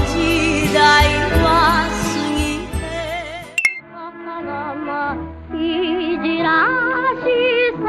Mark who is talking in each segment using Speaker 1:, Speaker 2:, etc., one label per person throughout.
Speaker 1: 時代は過ぎて儚まいじらしさ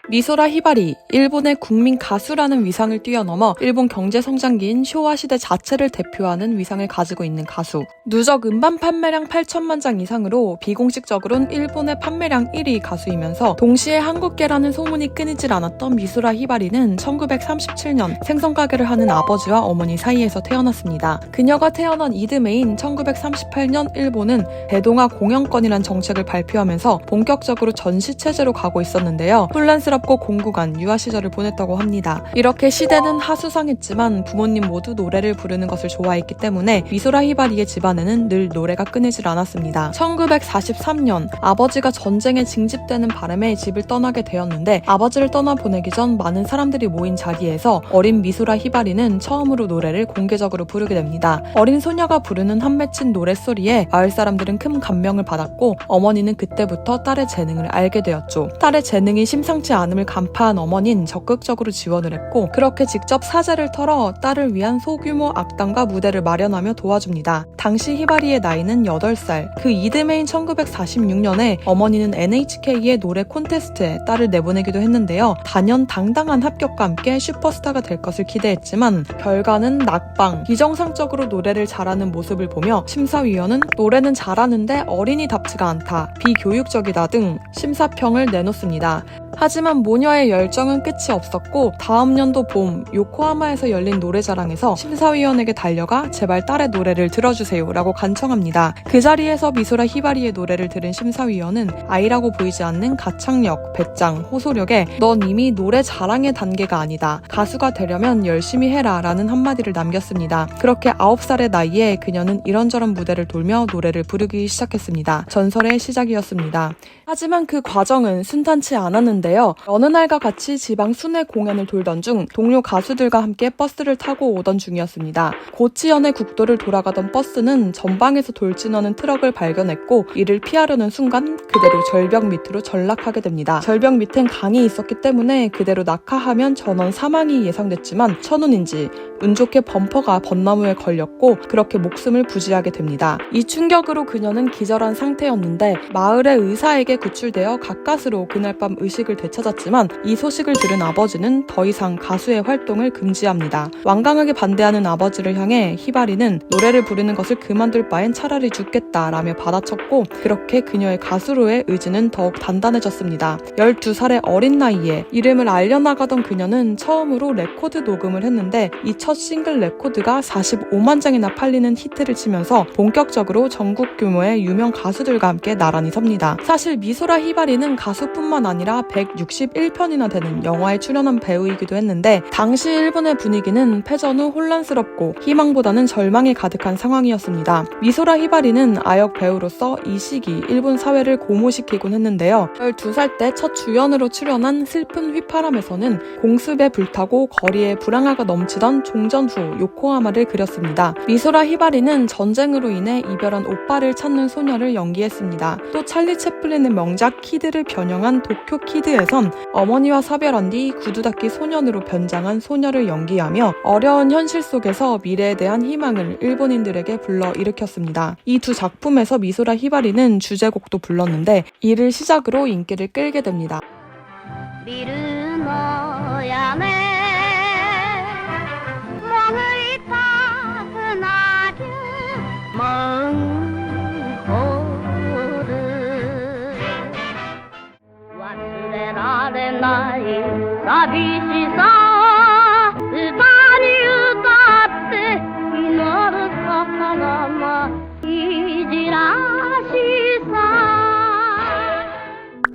Speaker 2: 미소라 히바리, 일본의 국민 가수라는 위상을 뛰어넘어 일본 경제성장기인 쇼와 시대 자체를 대표하는 위상을 가지고 있는 가수. 누적 음반 판매량 8천만 장 이상으로 비공식적으로는 일본의 판매량 1위 가수이면서 동시에 한국계라는 소문이 끊이질 않았던 미소라 히바리는 1937년 생선가게를 하는 아버지와 어머니 사이에서 태어났습니다. 그녀가 태어난 이듬해인 1938년 일본은 대동아 공영권이란 정책을 발표하면서 본격적으로 전시체제로 가고 있었는데요. 혼란스럽고 공고한 유아 시절을 보냈다고 합니다. 이렇게 시대는 하수상했지만 부모님 모두 노래를 부르는 것을 좋아했기 때문에 미소라 히바리의 집안에는 늘 노래가 끊이질 않았습니다. 1943년 아버지가 전쟁에 징집되는 바람에 집을 떠나게 되었는데 아버지를 떠나보내기 전 많은 사람들이 모인 자리에서 어린 미소라 히바리는 처음으로 노래를 공개적으로 부르게 됩니다. 어린 소녀가 부르는 한 맺힌 노랫소리에 마을 사람들은 큰 감명을 받았고 어머니는 그때부터 딸의 재능을 알게 되었죠. 딸의 재능이 심상치 않음을 간파한 어머니는 적극적으로 지원을 했고 그렇게 직접 사재를 털어 딸을 위한 소규모 악단과 무대를 마련하며 도와줍니다. 당시 히바리의 나이는 8살. 그 이듬해인 1946년에 어머니는 NHK의 노래 콘테스트에 딸을 내보내기도 했는데요. 단연 당당한 합격과 함께 슈퍼스타가 될 것을 기대했지만 결과는 낙방. 비정상적으로 노래를 잘하는 모습을 보며 심사위원은 노래는 잘하는데 어린이답지가 않다, 비교육적이다 등 심사평을 내놓습니다. 하지만 모녀의 열정은 끝이 없었고 다음 연도 봄 요코하마에서 열린 노래자랑에서 심사위원에게 달려가 제발 딸의 노래를 들어주세요 라고 간청합니다. 그 자리에서 미소라 히바리의 노래를 들은 심사위원은 아이라고 보이지 않는 가창력, 배짱, 호소력에 넌 이미 노래 자랑의 단계가 아니다, 가수가 되려면 열심히 해라 라는 한마디를 남겼습니다. 그렇게 9살의 나이에 그녀는 이런저런 무대를 돌며 노래를 부르기 시작했습니다. 전설의 시작이었습니다. 하지만 그 과정은 순탄치 않았는데요. 어느 날과 같이 지방 순회 공연을 돌던 중 동료 가수들과 함께 버스를 타고 오던 중이었습니다. 고치현의 국도를 돌아가던 버스는 전방에서 돌진하는 트럭을 발견했고 이를 피하려는 순간 그대로 절벽 밑으로 전락하게 됩니다. 절벽 밑엔 강이 있었기 때문에 그대로 낙하하면 전원 사망이 예상됐지만 천운인지 운 좋게 범퍼가 벚나무에 걸렸고 그렇게 목숨을 부지하게 됩니다. 이 충격으로 그녀는 기절한 상태였는데 마을의 의사에게 구출되어 가까스로 그날 밤 의식을 되찾았지만 이 소식을 들은 아버지는 더 이상 가수의 활동을 금지합니다. 완강하게 반대하는 아버지를 향해 히바리는 노래를 부르는 것을 그만둘 바엔 차라리 죽겠다라며 받아쳤고 그렇게 그녀의 가수로의 의지는 더욱 단단해졌습니다. 12살의 어린 나이에 이름을 알려나가던 그녀는 처음으로 레코드 녹음을 했는데 이 첫 싱글 레코드가 45만 장이나 팔리는 히트를 치면서 본격적으로 전국 규모의 유명 가수들과 함께 나란히 섭니다. 사실 미소라 히바리는 가수뿐만 아니라 161편이나 되는 영화에 출연한 배우이기도 했는데 당시 일본의 분위기는 패전 후 혼란스럽고 희망보다는 절망에 가득한 상황이었습니다. 미소라 히바리는 아역 배우로서 이 시기 일본 사회를 고무시키곤 했는데요. 12살 때 첫 주연으로 출연한 슬픈 휘파람에서는 공습에 불타고 거리에 불황화가 넘치던 종전 후 요코하마를 그렸습니다. 미소라 히바리는 전쟁으로 인해 이별한 오빠를 찾는 소녀를 연기했습니다. 또 찰리 채플린의 명작 키드를 변형한 도쿄 키드에선 어머니와 사별한 뒤 구두 닦이 소년으로 변장한 소녀를 연기하며 어려운 현실 속에서 미래에 대한 희망을 일본인들에게 불러일으켰습니다. 이 두 작품에서 미소라 히바리는 주제곡도 불렀는데 이를 시작으로 인기를 끌게 됩니다.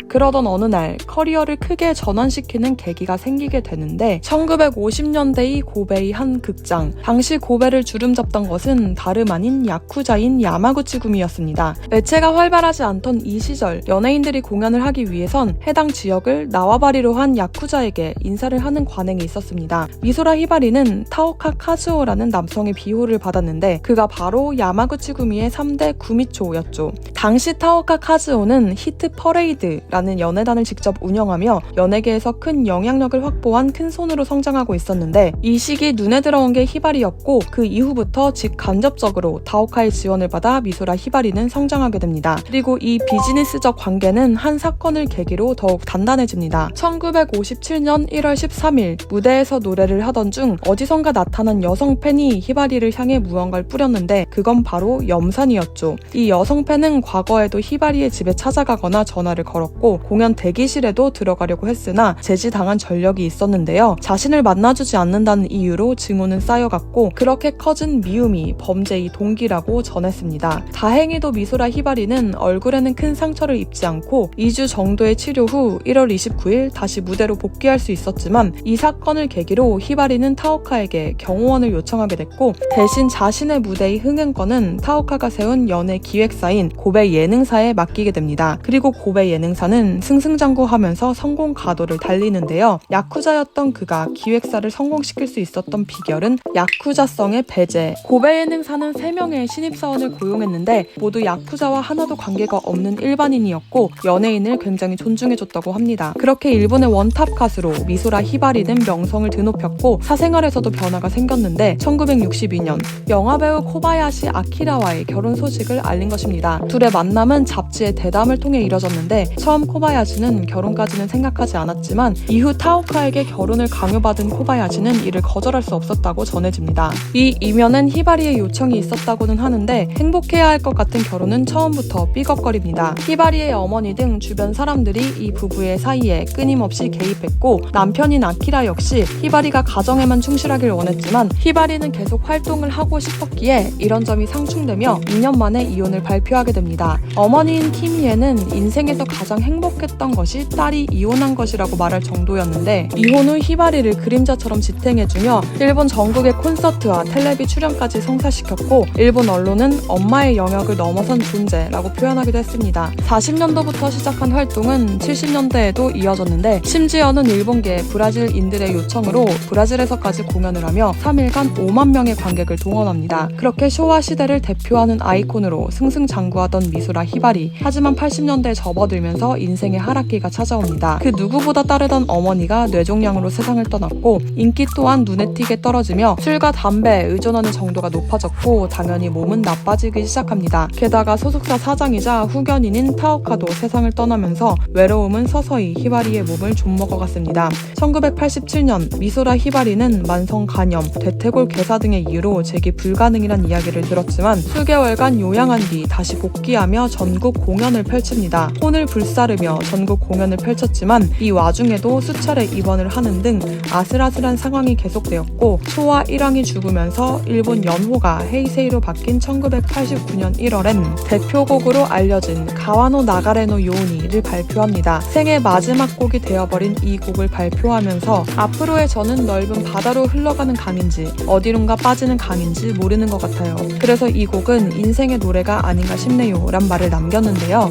Speaker 2: 그러던 어느 날 커리어를 크게 전환시키는 계기가 생기게 되는데 1950년대의 고베의 한 극장. 당시 고베를 주름잡던 것은 다름 아닌 야쿠자인 야마구치구미였습니다. 매체가 활발하지 않던 이 시절 연예인들이 공연을 하기 위해선 해당 지역을 나와바리로 한 야쿠자에게 인사를 하는 관행이 있었습니다. 미소라 히바리는 타오카 카즈오라는 남성의 비호를 받았는데 그가 바로 야마구치구미의 3대 구미초였죠. 당시 타오카 카즈오는 히트 퍼레이드라는 히바리라는 연예단을 직접 운영하며 연예계에서 큰 영향력을 확보한 큰손으로 성장하고 있었는데 이 시기 눈에 들어온 게 히바리였고 그 이후부터 직간접적으로 타오카의 지원을 받아 미소라 히바리는 성장하게 됩니다. 그리고 이 비즈니스적 관계는 한 사건을 계기로 더욱 단단해집니다. 1957년 1월 13일 무대에서 노래를 하던 중 어디선가 나타난 여성 팬이 히바리를 향해 무언가를 뿌렸는데 그건 바로 염산이었죠. 이 여성 팬은 과거에도 히바리의 집에 찾아가거나 전화를 걸었고 공연 대기실에도 들어가려고 했으나 제지당한 전력이 있었는데요. 자신을 만나주지 않는다는 이유로 증오는 쌓여갔고 그렇게 커진 미움이 범죄의 동기라고 전했습니다. 다행히도 미소라 히바리는 얼굴에는 큰 상처를 입지 않고 2주 정도의 치료 후 1월 29일 다시 무대로 복귀할 수 있었지만 이 사건을 계기로 히바리는 타오카에게 경호원을 요청하게 됐고 대신 자신의 무대의 흥행권은 타오카가 세운 연예 기획사인 고베 예능사에 맡기게 됩니다. 그리고 고베 예능사는 승승장구하면서 성공 가도를 달리는데요. 야쿠자였던 그가 기획사를 성공시킬 수 있었던 비결은 야쿠자성의 배제. 고베 예능사는 3명의 신입사원을 고용했는데 모두 야쿠자와 하나도 관계가 없는 일반인이었고 연예인을 굉장히 존중해줬다고 합니다. 그렇게 일본의 원탑 가수로 미소라 히바리는 명성을 드높였고 사생활에서도 변화가 생겼는데 1962년 영화배우 코바야시 아키라와의 결혼 소식을 알린 것입니다. 둘의 만남은 잡지의 대담을 통해 이뤄졌는데 처음 코바야시는 결혼까지는 생각하지 않았지만 이후 타오카에게 결혼을 강요받은 코바야시는 이를 거절할 수 없었다고 전해집니다. 이 이면엔 히바리의 요청이 있었다고는 하는데 행복해야 할 것 같은 결혼은 처음부터 삐걱거립니다. 히바리의 어머니 등 주변 사람들이 이 부부의 사이에 끊임없이 개입했고 남편인 아키라 역시 히바리가 가정에만 충실하길 원했지만 히바리는 계속 활동을 하고 싶었기에 이런 점이 상충되며 2년 만에 이혼을 발표하게 됩니다. 어머니인 키미에는 인생에서 가장 행복했던 것이 딸이 이혼한 것이라고 말할 정도였는데 이혼 후 히바리를 그림자처럼 지탱해주며 일본 전국의 콘서트와 텔레비 출연까지 성사시켰고 일본 언론은 엄마의 영역을 넘어선 존재라고 표현하기도 했습니다. 40년도부터 시작한 활동은 70년대에도 이어졌는데 심지어는 일본계 브라질인들의 요청으로 브라질에서까지 공연을 하며 3일간 5만 명의 관객을 동원합니다. 그렇게 쇼와 시대를 대표하는 아이콘으로 승승장구하던 미소라 히바리. 하지만 80년대에 접어들면서 인생의 하락기가 찾아옵니다. 그 누구보다 따르던 어머니가 뇌종양으로 세상을 떠났고 인기 또한 눈에 띄게 떨어지며 술과 담배에 의존하는 정도가 높아졌고 당연히 몸은 나빠지기 시작합니다. 게다가 소속사 사장이자 후견인인 타오카도 세상을 떠나면서 외로움은 서서히 히바리의 몸을 좀먹어갔습니다. 1987년 미소라 히바리는 만성 간염, 대퇴골 괴사 등의 이유로 재기 불가능이란 이야기를 들었지만 수개월간 요양한 뒤 다시 복귀하며 전국 공연을 펼칩니다. 혼을 불사르며 전국 공연을 펼쳤지만 이 와중에도 수차례 입원을 하는 등 아슬아슬한 상황이 계속되었고 초와 일왕이 죽으면서 일본 연호가 헤이세이로 바뀐 1989년 1월엔 대표곡으로 알려진 가와노 나가레노 요우니를 발표합니다. 생애 마지막 곡이 되어버린 이 곡을 발표하면서 앞으로의 저는 넓은 바다로 흘러가는 강인지 어디론가 빠지는 강인지 모르는 것 같아요. 그래서 이 곡은 인생의 노래가 아닌가 싶네요 란 말을 남겼는데요.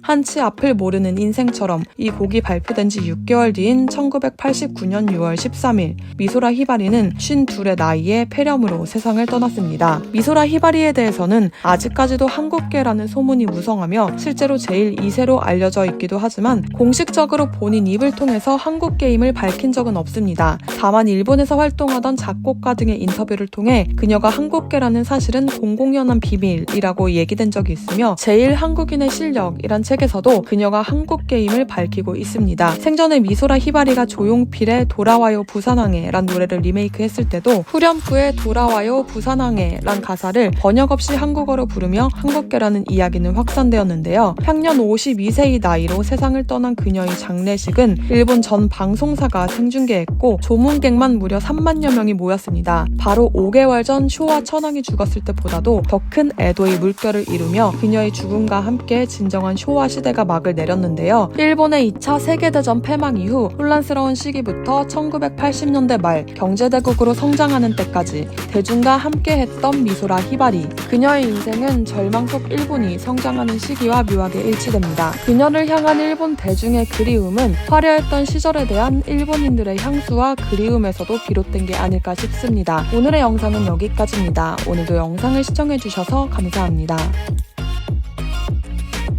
Speaker 2: 한치 앞을 모르는 인생처럼 이 곡이 발표된 지 6개월 뒤인 1989년 6월 13일 미소라 히바리는 52의 나이에 폐렴으로 세상을 떠났습니다. 미소라 히바리에 대해서는 아직까지도 한국계라는 소문이 무성하며 실제로 제일 2세로 알려져 있기도 하지만 공식적으로 본인 입을 통해서 한국계임을 밝힌 적은 없습니다. 다만 일본에서 활동하던 작곡가 등의 인터뷰를 통해 그녀가 한국계라는 사실은 공공연한 비밀이라고 얘기된 적이 있으며 제일 한국인의 실력이란 책에서도 그녀가 한국계임을 밝히고 있습니다. 생전에 미소라 히바리가 조용필의 돌아와요 부산항에 란 노래를 리메이크했을 때도 후렴구에 돌아와요 부산항에 란 가사를 번역 없이 한국어로 부르며 한국계라는 이야기는 확산되었는데요. 향년 52세의 나이로 세상을 떠난 그녀의 장례식은 일본 전 방송사가 생중계했고 조문객만 무려 3만여 명이 모였습니다. 바로 5개월 전 쇼와 천황이 죽었을 때보다도 더 큰 애도의 물결을 이루며 그녀의 죽음과 함께 진정한 쇼와 시대가 막을 내렸는데요. 일본의 2차 세계대전 패망 이후 혼란스러운 시기부터 1980년대 말 경제대국으로 성장하는 때까지 대중과 함께했던 미소라 히바리. 그녀의 인생은 절망 속 일본이 성장하는 시기와 묘하게 일치됩니다. 그녀를 향한 일본 대중의 그리움은 화려했던 시절에 대한 일본인들의 향수와 그리움에서도 비롯된 게 아닐까 싶습니다. 오늘의 영상은 여기까지입니다. 오늘도 영상을 시청해주셔서 감사합니다.